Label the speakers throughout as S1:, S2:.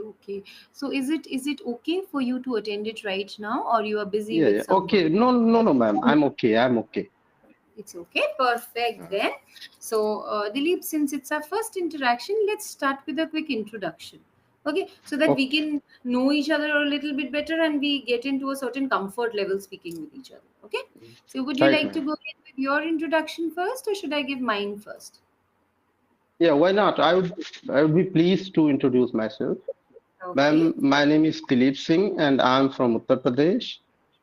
S1: Okay. So is it okay for you to attend it right now, or you are busy
S2: Yeah,
S1: with
S2: yeah.
S1: some work?
S2: Okay. No, no, no, ma'am. I'm okay. I'm okay.
S1: It's okay. Perfect
S2: Uh,
S1: then. So, Dilip, since it's our first interaction, let's start with a quick introduction. Okay, so that we
S2: okay.
S1: can know each other a little bit better and we get into a certain comfort level speaking with each other. Okay, so would you
S2: Right,
S1: like to
S2: ma'am.
S1: go ahead with your introduction first, or should I give mine first?
S2: Yeah, why not? I would be pleased to introduce myself.
S1: Okay.
S2: Ma'am, my name is Dilip Singh and I'm from Uttar Pradesh.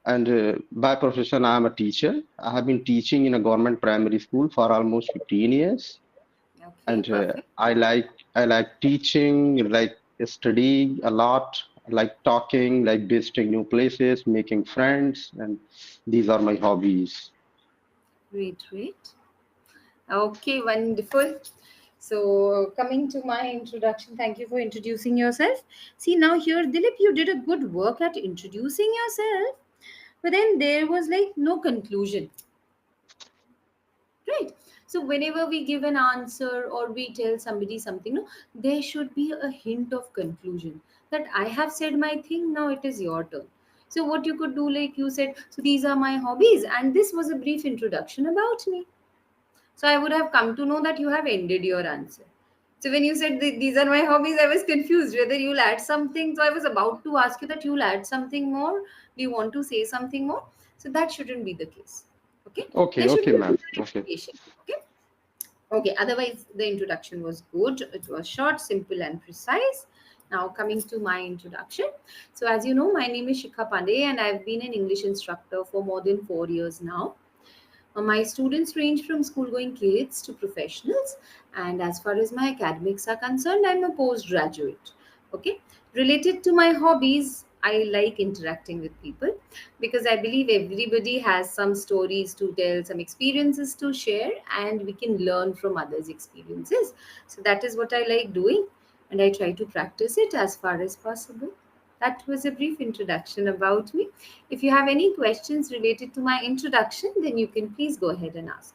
S2: And by profession, I'm a teacher. I have been teaching in a government primary school for almost 15 years.
S1: Okay,
S2: And
S1: perfect.
S2: I like teaching, like studying a lot, like talking, like visiting new places, making friends, and these are my hobbies.
S1: Great, great. Okay, wonderful. So, coming to my introduction, thank you for introducing yourself. See, now here, Dilip, you did a good work at introducing yourself, but then there was like no conclusion, right? So, whenever we give an answer or we tell somebody something, no, there should be a hint of conclusion that I have said my thing, now it is your turn. So, what you could do, like you said, so these are my hobbies, and this was a brief introduction about me. So I would have come to know that you have ended your answer. So when you said these are my hobbies, I was confused whether you'll add something. So I was about to ask you that you'll add something more. Do you want to say something more? So that shouldn't be the case. Okay.
S2: Okay,
S1: There should
S2: okay,
S1: be a
S2: ma'am. Okay.
S1: clarification. Okay. Okay. Otherwise, the introduction was good. It was short, simple, and precise. Now coming to my introduction. So as you know, my name is Shikha Pandey, and I've been an English instructor for more than 4 years now. My students range from school going kids to professionals, and as far as my academics are concerned, I'm a postgraduate. Okay, related to my hobbies, I like interacting with people because I believe everybody has some stories to tell, some experiences to share, and we can learn from others' experiences. So, that is what I like doing, and I try to practice it as far as possible. That was a brief introduction about me. If you have any questions related to my introduction, then you can please go ahead and ask.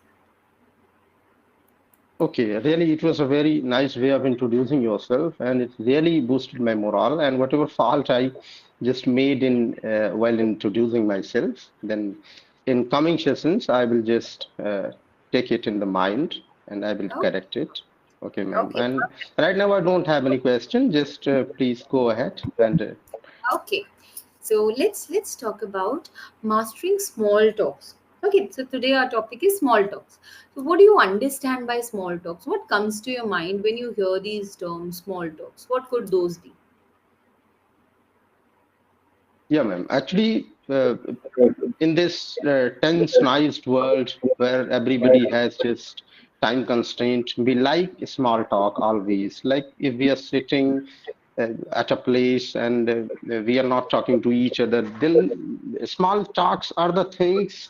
S2: Okay, really, it was a very nice way of introducing yourself, and it really boosted my morale. And whatever fault I just made in while introducing myself, then in coming sessions, I will just take it in the mind and I will
S1: Oh,
S2: correct it. Okay, ma'am.
S1: okay,
S2: And
S1: perfect.
S2: right now, I don't have any question. Just please go ahead and
S1: Okay. So let's talk about mastering small talks. Okay, so today our topic is small talks. So what do you understand by small talks? What comes to your mind when you hear these terms, small talks? What could those be?
S2: yeah, ma'am. Actually, in this tensionized world where everybody has just time constraint, we like small talk always. Like if we are sitting at a place and we are not talking to each other, then small talks are the things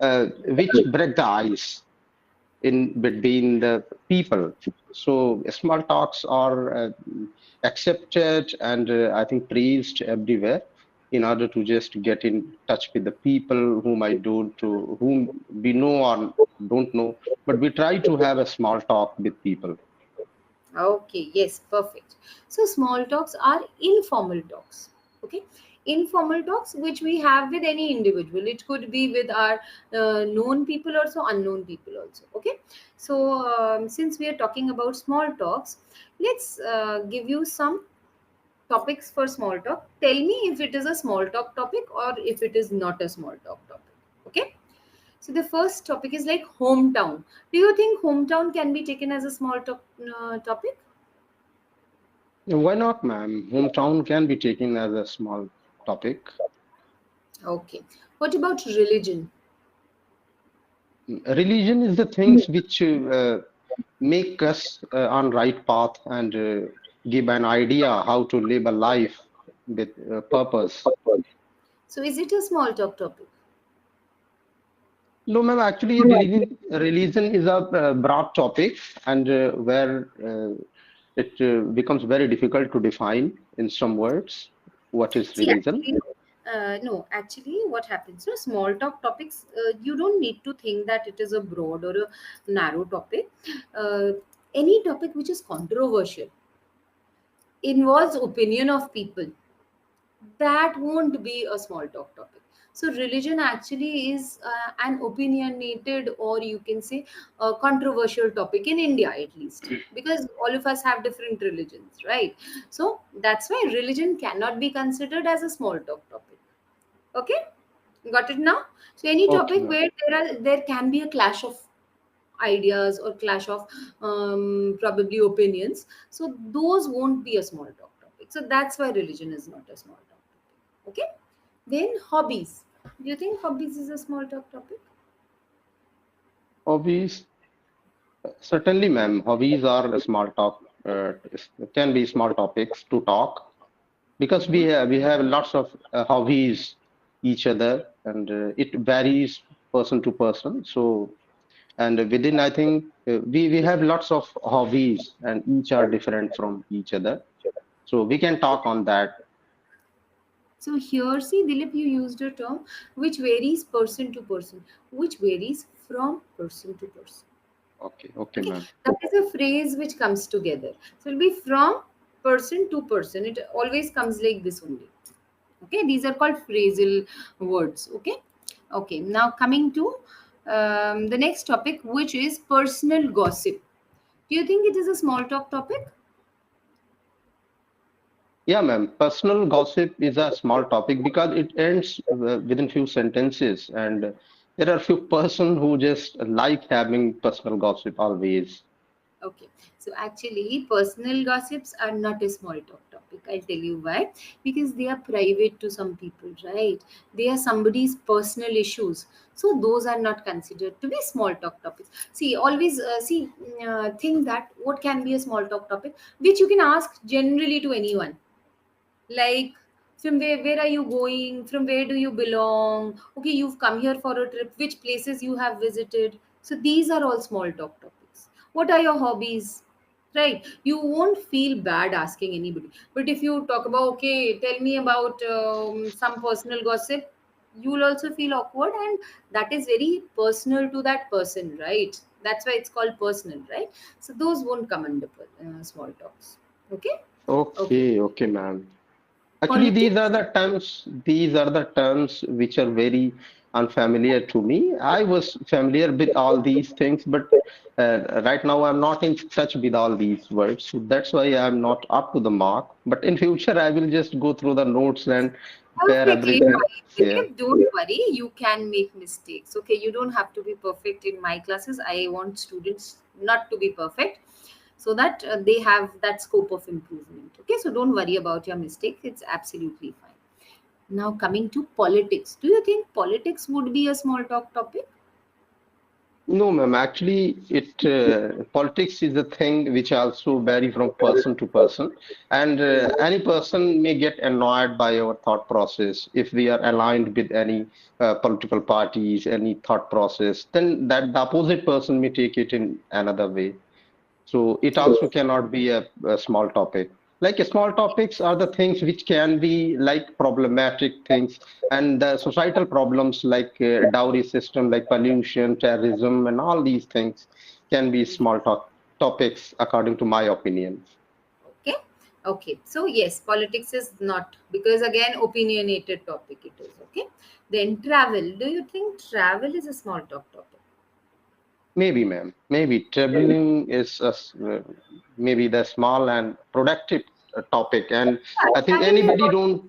S2: which break the ice in between the people. So small talks are accepted and I think praised everywhere in order to just get in touch with the people whom we know or don't know, but we try to have a small talk with people.
S1: Okay, yes, perfect. So small talks are informal talks. Okay, informal talks which we have with any individual. It could be with our known people also, unknown people also. Okay, so since we are talking about small talks, let's give you some topics for small talk. Tell me if it is a small talk topic or if it is not a small talk topic. Okay. So the first topic is like hometown. Do you think hometown can be taken as a small talk topic?
S2: Why not, ma'am? Hometown can be taken as a small topic.
S1: Okay. What about religion?
S2: Religion is the things which make us on right path and give an idea how to live a life with purpose.
S1: So is it a small talk topic?
S2: No, ma'am, actually, religion is a broad topic and where it becomes very difficult to define in some words what is
S1: See,
S2: religion.
S1: actually, no. Actually, what happens? So small talk topics. You don't need to think that it is a broad or a narrow topic. Uh, any topic which is controversial. involves opinion of people, that won't be a small talk topic. So religion actually is an opinionated, or you can say a controversial topic in India, at least, because all of us have different religions, right? So that's why religion cannot be considered as a small talk topic. Okay, got it now? So any
S2: Okay,
S1: topic
S2: ma'am.
S1: where there can be a clash of ideas or clash of probably opinions, so those won't be a small talk topic. So that's why religion is not a small talk topic. Okay, then hobbies. Do you think hobbies is a small talk topic?
S2: Hobbies, certainly, ma'am. Hobbies are a small talk, can be small topics to talk because
S1: Mm-hmm.
S2: we have lots of hobbies each other, and it varies person to person. So, and within, I think we have lots of hobbies, and each are different from each other. So we can talk on that.
S1: So here, see, Dilip, you used a term which varies person to person, which varies from person to person.
S2: Okay, okay,
S1: Okay,
S2: ma'am.
S1: that is a phrase which comes together. So it'll be from person to person. It always comes like this only. Okay, these are called phrasal words. Okay, okay. Now coming to the next topic, which is personal gossip. Do you think it is a small talk topic?
S2: Yeah, ma'am. Personal gossip is a small topic because it ends within few sentences, and there are few person who just like having personal gossip always.
S1: Okay, so actually, personal gossips are not a small talk topic. I'll tell you why. Because they are private to some people, right? They are somebody's personal issues. So those are not considered to be small talk topics. See, always think that what can be a small talk topic, which you can ask generally to anyone, like from where are you going, from where do you belong, okay, you've come here for a trip, which places you have visited. So these are all small talk topics. What are your hobbies, right? You won't feel bad asking anybody. But if you talk about, okay, tell me about some personal gossip, you will also feel awkward, and that is very personal to that person, right? That's why it's called personal, right? So those won't come under small talks. Okay. Okay.
S2: Okay, okay, ma'am. Actually,
S1: Politics.
S2: these are the terms which are very unfamiliar to me. I was familiar with all these things, but right now I'm not in touch with all these words. So that's why I'm not up to the mark. But in future, I will just go through the notes and prepare
S1: Perfectly
S2: everything.
S1: fine,
S2: Yeah.
S1: Dilip. Don't worry. You can make mistakes. Okay, you don't have to be perfect in my classes. I want students not to be perfect, so that they have that scope of improvement. Okay, so don't worry about your mistake. It's absolutely fine. Now coming to politics. Do you think politics would be a small talk topic?
S2: No, ma'am. Actually, it politics is a thing which also vary from person to person, and any person may get annoyed by our thought process if we are aligned with any political parties, any thought process. Then that the opposite person may take it in another way. So it also cannot be a small topic. Like small topics are the things which can be like problematic things, and the societal problems like dowry system, like pollution, terrorism, and all these things can be small topics, according to my opinion.
S1: Okay. Okay. So yes, politics is not, because again opinionated topic it is. Okay. Then travel. Do you think travel is a small talk topic?
S2: Maybe, ma'am. Maybe traveling is maybe the small and productive topic, and
S1: Yeah,
S2: I think
S1: travel is what.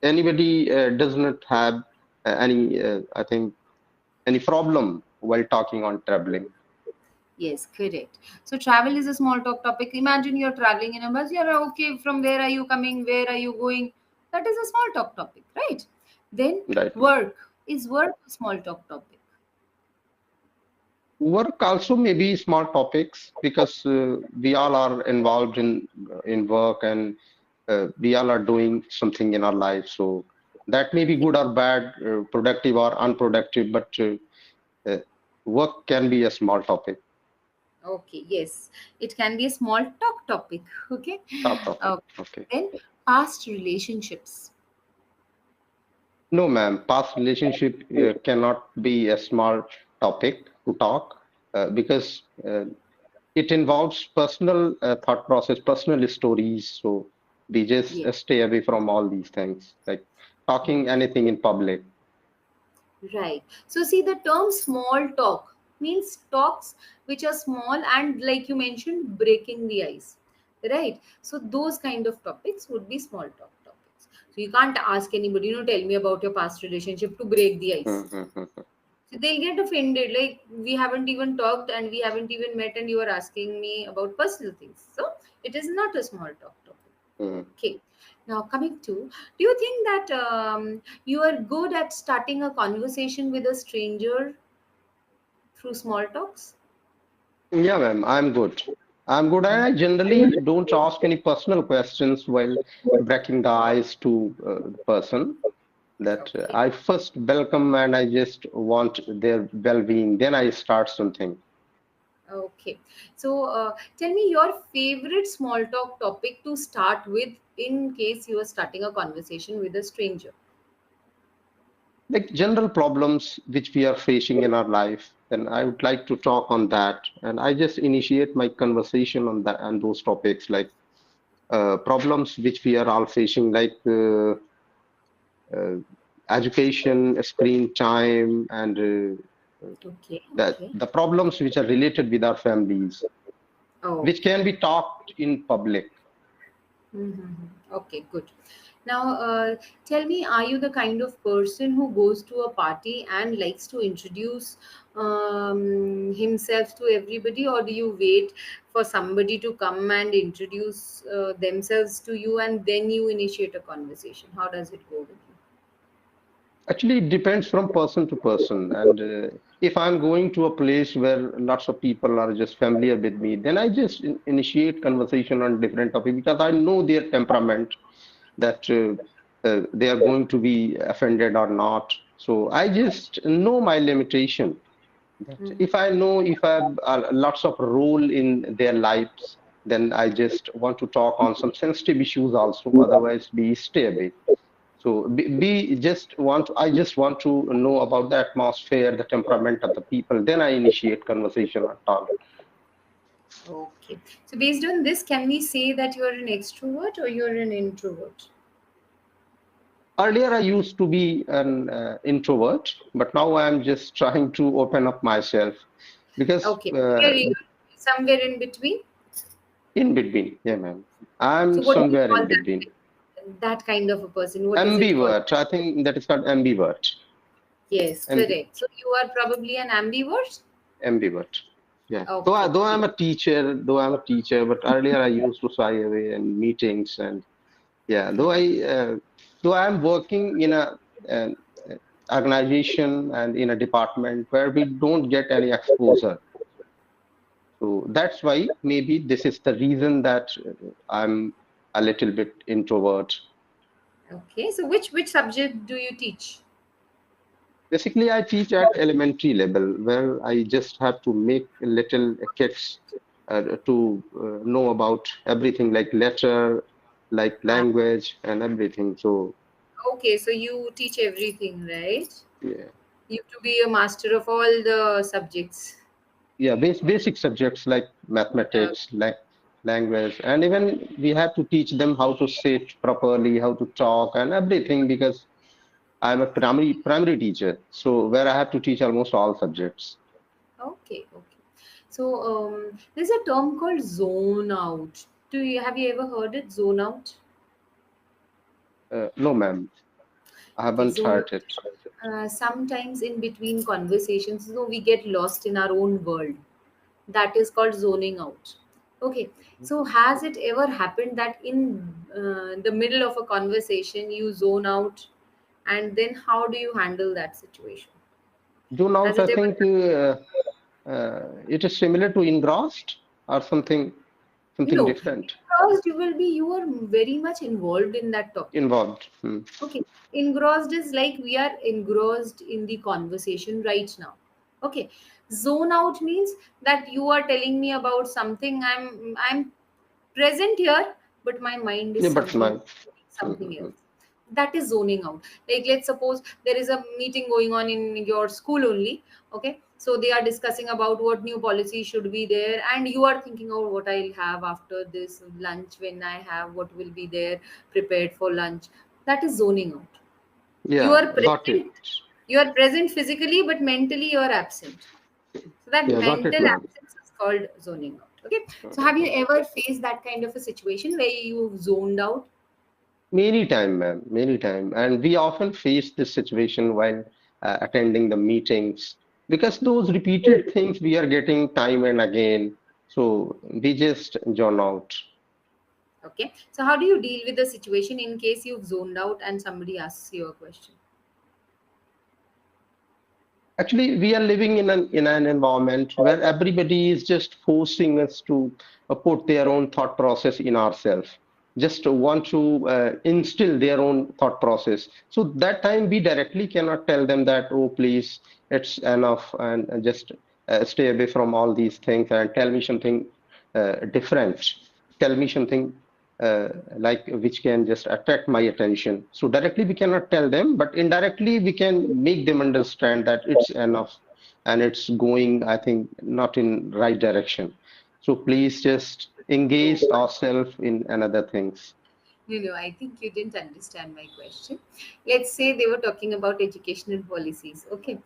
S2: anybody does not have any I think any problem while talking on traveling.
S1: Yes, correct. So travel is a small talk topic. Imagine you're traveling in a bus. You're okay. From where are you coming? Where are you going? That is a small talk topic, right? Then
S2: Right.
S1: work. Is work a small talk topic?
S2: Work also may be small topics because we all are involved in work, and we all are doing something in our life. So that may be good or bad, productive or unproductive, but uh, work can be a small topic,
S1: Okay, yes. It can be a small talk topic. Okay.
S2: top topic.
S1: Okay.
S2: Okay.
S1: Then past relationships.
S2: No, ma'am. Past relationship cannot be a small topic to talk because it involves personal thought process, personal stories. So We just
S1: Yes.
S2: stay away from all these things, like talking
S1: Yes.
S2: anything in public.
S1: Right. So see, the term small talk means talks which are small and, like you mentioned, breaking the ice. Right. So those kind of topics would be small talk topics. So you can't ask anybody, tell me about your past relationship to break the ice.
S2: Mhm.
S1: So they'll get offended. Like, we haven't even talked and we haven't even met, and you are asking me about personal things. So it is not a small talk topic.
S2: Mhm.
S1: Okay. Now coming to, do you think that you are good at starting a conversation with a stranger through small talks?
S2: Yeah, ma'am, I'm good. I'm good, and I generally don't ask any personal questions while breaking the ice to the person. That
S1: Okay.
S2: I first welcome and I just want their well-being. Then I start something.
S1: Okay. So tell me your favorite small talk topic to start with in case you are starting a conversation with a stranger.
S2: Like general problems which we are facing in our life, then I would like to talk on that, and I just initiate my conversation on that and those topics, like problems which we are all facing, like uh, education, screen time, and
S1: Okay.
S2: that
S1: Okay.
S2: the problems which are related with our families, which
S1: Okay.
S2: can be talked in public.
S1: Mm-hmm. Okay, good. Now, tell me, are you the kind of person who goes to a party and likes to introduce himself to everybody, or do you wait for somebody to come and introduce themselves to you and then you initiate a conversation? How does it go with you?
S2: Actually, it depends from person to person. And if I'm going to a place where lots of people are just familiar with me, then I just initiate conversation on different topics because I know their temperament, that they are going to be offended or not. So I just know my limitation. That
S1: Mm-hmm.
S2: if I know if I have lots of role in their lives, then I just want to talk on some sensitive issues also. Otherwise, we stay away. So be just want I just want to know about the atmosphere, the temperament of the people. Then I initiate conversation at all.
S1: Okay. So, based on this, can we say that you're an extrovert or you're an introvert?
S2: Earlier, I used to be an introvert, but now I am just trying to open up myself because
S1: Okay. You're somewhere in between.
S2: in between, yeah, ma'am.
S1: So,
S2: I'm
S1: what do you
S2: somewhere
S1: call
S2: in between.
S1: that kind of a person? What is it called?
S2: Ambivert. I think that is called ambivert.
S1: Yes, correct. So you are probably an ambivert.
S2: Ambivert. Yeah.
S1: Okay.
S2: Though I'm a teacher, but earlier I used to shy away in meetings and yeah. Though I'm working in an organization and in a department where we don't get any exposure. So that's why maybe this is the reason that I'm a little bit introvert.
S1: Okay. So which subject do you teach?
S2: Basically, I teach at elementary level where I just have to make little kids to know about everything like letter, like
S1: Ah,
S2: language and everything. So
S1: okay. So you teach everything, right?
S2: yeah,
S1: You have to be a master of all the subjects.
S2: yeah, basic subjects like
S1: Uh,
S2: mathematics, like language, and even we have to teach them how to sit properly, how to talk and everything because I'm a primary teacher. So where I have to teach almost all subjects.
S1: okay. Okay. So there's a term called zone out. Have you ever heard it? Zone out.
S2: No, ma'am, I
S1: Okay.
S2: haven't
S1: Zone.
S2: heard it.
S1: Sometimes in between conversations, we get lost in our own world. That is called zoning out. Okay. So has it ever happened that in the middle of a conversation you zone out, and then how do you handle that situation?
S2: Zone
S1: Has
S2: out, I
S1: it ever
S2: think it is similar to engrossed or something
S1: no,
S2: different
S1: because you are very much involved in that topic.
S2: involved. Hmm.
S1: Okay. Engrossed is like we are engrossed in the conversation right now. Okay. Zone out means that you are telling me about something. I'm present here, but my mind is
S2: Yeah, but my
S1: something else. That is zoning out. Like, let's suppose there is a meeting going on in your school only. Okay. So they are discussing about what new policy should be there, and you are thinking, oh, what I'll have after this lunch, when I have what will be there prepared for lunch. That is zoning out. You
S2: Yeah,
S1: are
S2: got it.
S1: present, you are present physically, but mentally you are absent. So that
S2: Yeah, got it,
S1: mental
S2: ma'am.
S1: absence is called zoning out. Okay. So have you ever faced that kind of a situation where you've zoned out?
S2: Many time, ma'am, many time. And we often face this situation while attending the meetings because those repeated things we are getting time and again. So we just zone out.
S1: Okay. So how do you deal with the situation in case you've zoned out and somebody asks you a question?
S2: Actually, we are living in an environment where everybody is just forcing us to put their own thought process in ourselves, just want to instill their own thought process. So that time we directly cannot tell them that, oh, please, it's enough, and just stay away from all these things and tell me something different. Tell me something like which can just attract my attention. So directly we cannot tell them, but indirectly we can make them understand that it's enough and it's going, I think, not in right direction. So please just engage ourselves in another things.
S1: I think you didn't understand my question. Let's say they were talking about educational policies. Okay.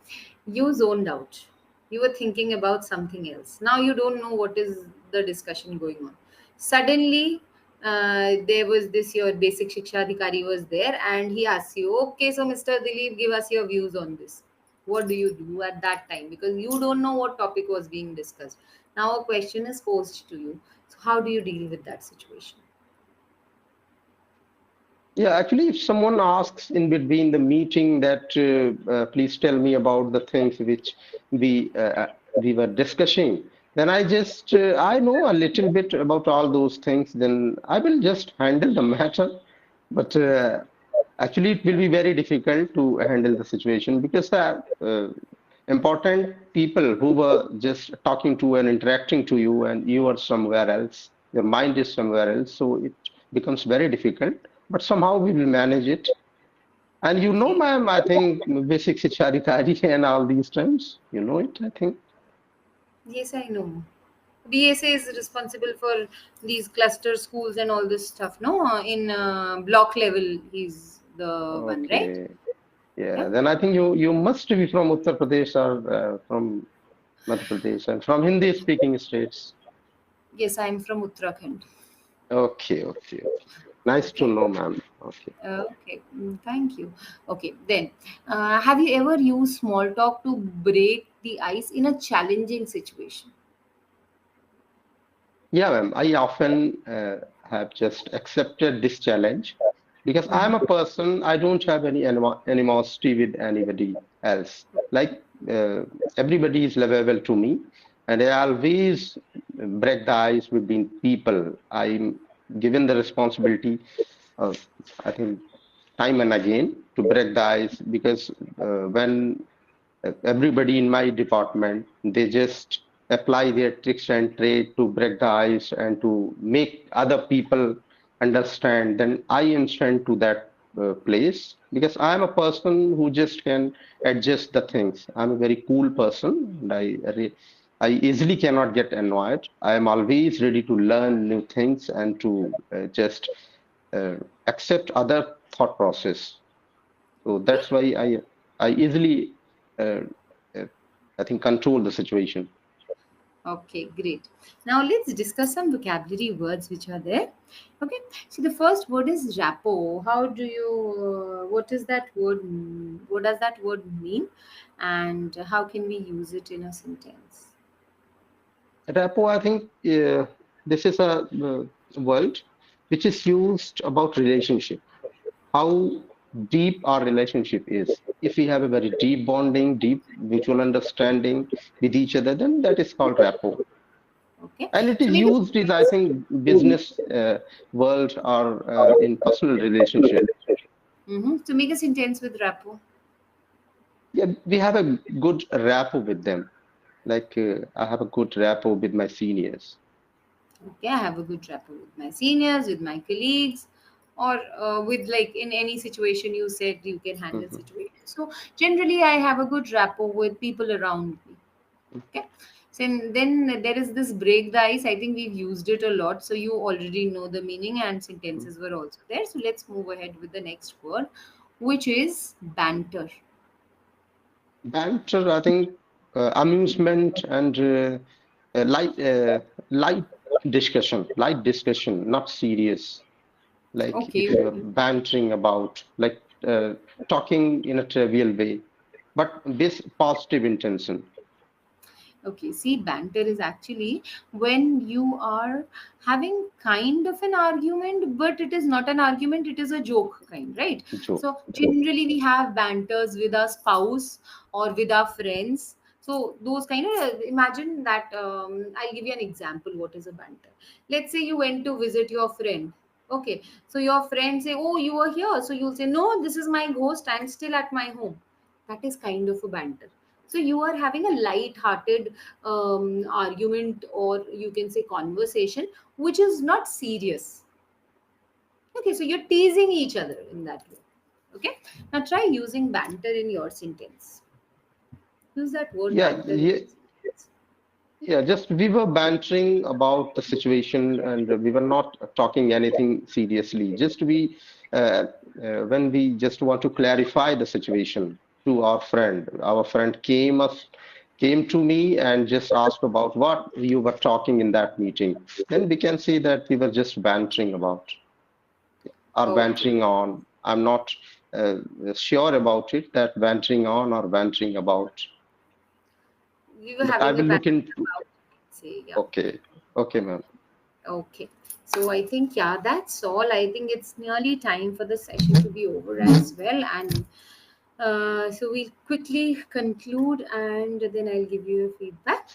S1: You zoned out. You were thinking about something else. Now you don't know what is the discussion going on. Suddenly, there was this your basic Shiksha Adhikari was there, and he asks you, okay, so Mr. Dilip, give us your views on this. What do you do at that time? Because you don't know what topic was being discussed. Now a question is posed to you. So how do you deal with that situation?
S2: Yeah, actually, if someone asks in between the meeting that please tell me about the things which we were discussing, then I know a little bit about all those things. Then I will just handle the matter. But actually, it will be very difficult to handle the situation because important people who were just talking to and interacting to you, and you are somewhere else, your mind is somewhere else, so it becomes very difficult. But somehow we will manage it. And you know,
S1: Okay.
S2: ma'am, I think basic Shicharikari and all these terms, you know it, I think.
S1: Yes, I know. BSA is responsible for these cluster schools and all this stuff. No, in block level, he's the one, right?
S2: Okay. Yeah,
S1: Yeah.
S2: then I think you must be from Uttar Pradesh or from Madhya Pradesh and from Hindi speaking states.
S1: Yes, I'm from Uttarakhand.
S2: Okay, okay, okay. Nice to
S1: Okay.
S2: know, ma'am. Okay.
S1: Okay. Thank you. Okay. Then, have you ever used small talk to break the ice in a challenging situation?
S2: Yeah, ma'am. I often have just accepted this challenge because I'm a person, I don't have any animosity with anybody else. Like everybody is lovable to me, and I always break the ice between people. I'm given the responsibility of, I think, time and again to break the ice because when everybody in my department, they just apply their tricks and trade to break the ice and to make other people understand. Then I am sent to that place because I am a person who just can adjust the things. I'm a very cool person, and I easily cannot get annoyed. I am always ready to learn new things and to just uh, accept other thought process. So
S1: Okay.
S2: that's why I easily uh, uh, I think control the situation.
S1: Okay, great. Now let's discuss some vocabulary words which are there. Okay, so the first word is rapport. How do you, what is that word? What does that word mean? And how can we use it in a sentence?
S2: Rapport, I think this is a word which is used about relationship. How deep our relationship is. If we have a very deep bonding, deep mutual understanding with each other, then that is called rapport.
S1: Okay,
S2: And it
S1: so
S2: is
S1: make a
S2: used in, I think, business world or in personal relationship.
S1: to make a sentence with rapport.
S2: Yeah, we have a good rapport with them. Like I have a good rapport with my seniors.
S1: Okay, I have a good rapport with my seniors, with my colleagues, or with like in any situation you said you can handle
S2: Mhm.
S1: situation. So generally, I have a good rapport with people around me. Okay. So then there is this break the ice. I think we've used it a lot. So you already know the meaning and sentences were also there. So let's move ahead with the next word, which is banter.
S2: Banter, I think, amusement and uh, light, uh, light light discussion, not serious. Like
S1: Okay.
S2: if you are bantering about, like talking in a trivial way, but this positive intention.
S1: Okay, see, banter is actually when you are having kind of an argument, but it is not an argument, it is a joke kind, right?
S2: Joke.
S1: So, generally, we have banters with our spouse or with our friends. So, those kind of imagine that I'll give you an example. What is a banter? Let's say you went to visit your friend. Okay, so your friend say, "Oh, you are here." So you'll say, "No, this is my ghost. I'm still at my home." That is kind of a banter. So you are having a light-hearted argument, or you can say conversation, which is not serious. Okay, so you're teasing each other in that way. Okay, now try using banter in your sentence. Use that word
S2: Yeah,
S1: banter in
S2: yeah,
S1: your sentence.
S2: yeah. Just we were bantering about the situation, and we were not talking anything seriously. Just uh, when we just want to clarify the situation to our friend. Our friend came to me and just asked about what you were talking in that meeting. Then we can say that we were just bantering about or
S1: Okay,
S2: bantering on. I'm not uh, sure about it, that bantering on or bantering about,
S1: we were
S2: but I
S1: having a
S2: will look
S1: banter
S2: into.
S1: about, say, yeah.
S2: Okay, okay, ma'am.
S1: Okay. So I think, yeah, that's all. I think it's nearly time for the session to be over as well. And so we'll quickly conclude and then I'll give you a feedback.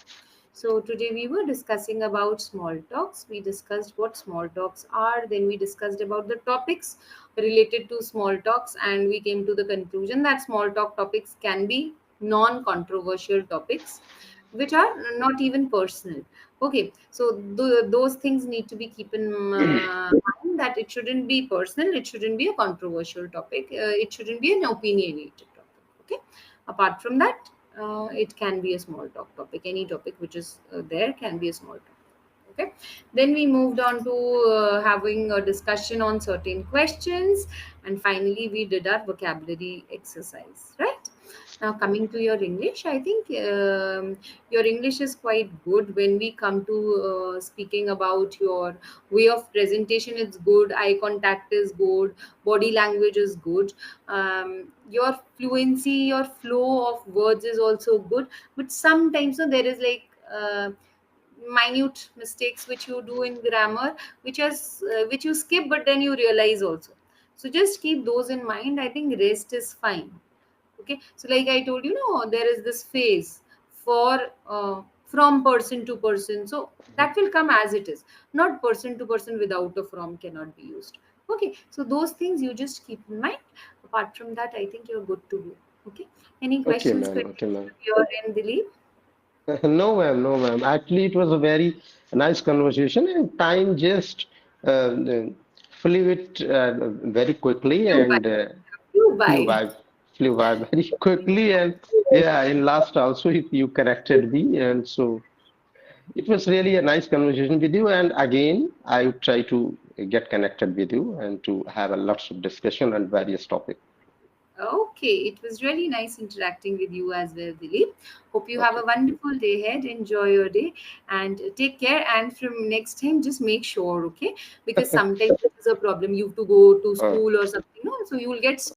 S1: So today we were discussing about small talks. We discussed what small talks are. Then we discussed about the topics related to small talks, and we came to the conclusion that small talk topics can be non-controversial topics, which are not even personal. Okay, so those things need to be keep in mind, that it shouldn't be personal, it shouldn't be a controversial topic, it shouldn't be an opinionated topic. Okay, apart from that, it can be a small talk topic. Any topic which is there can be a small talk. Okay, then we moved on to having a discussion on certain questions, and finally we did our vocabulary exercise, right? Now coming to your English, I think your English is quite good. When we come to speaking about your way of presentation, it's good, eye contact is good, body language is good, your fluency, your flow of words is also good. But sometimes there is like minute mistakes which you do in grammar, which you skip but then you realize also. So just keep those in mind. I think rest is fine. Okay, so like I told you, no, there is this phase for from person to person, so that will come as it is. Not person to person without a from cannot be used. Okay, so those things you just keep in mind. Apart from that, I think you're good to go. Okay, any
S2: Okay,
S1: questions,
S2: ma'am. Okay,
S1: queries
S2: ma'am.
S1: from your end, Dilip?
S2: No, ma'am. No, ma'am. Actually, it was a very nice conversation, and time just flew it very quickly,
S1: You buy,
S2: and
S1: you
S2: flew
S1: buy.
S2: by, flew by very quickly. And yeah, in last also, you connected me, and so it was really a nice conversation with you. And again, I would try to get connected with you and to have a lots of discussion on various topics.
S1: Okay, it was really nice interacting with you as well, Dilip. Hope you have a
S2: Okay.
S1: wonderful day ahead. Enjoy your day and take care. And from next time, just make sure, okay? Because sometimes it is a problem. You have to go to
S2: Uh,
S1: school or something, no? So you will get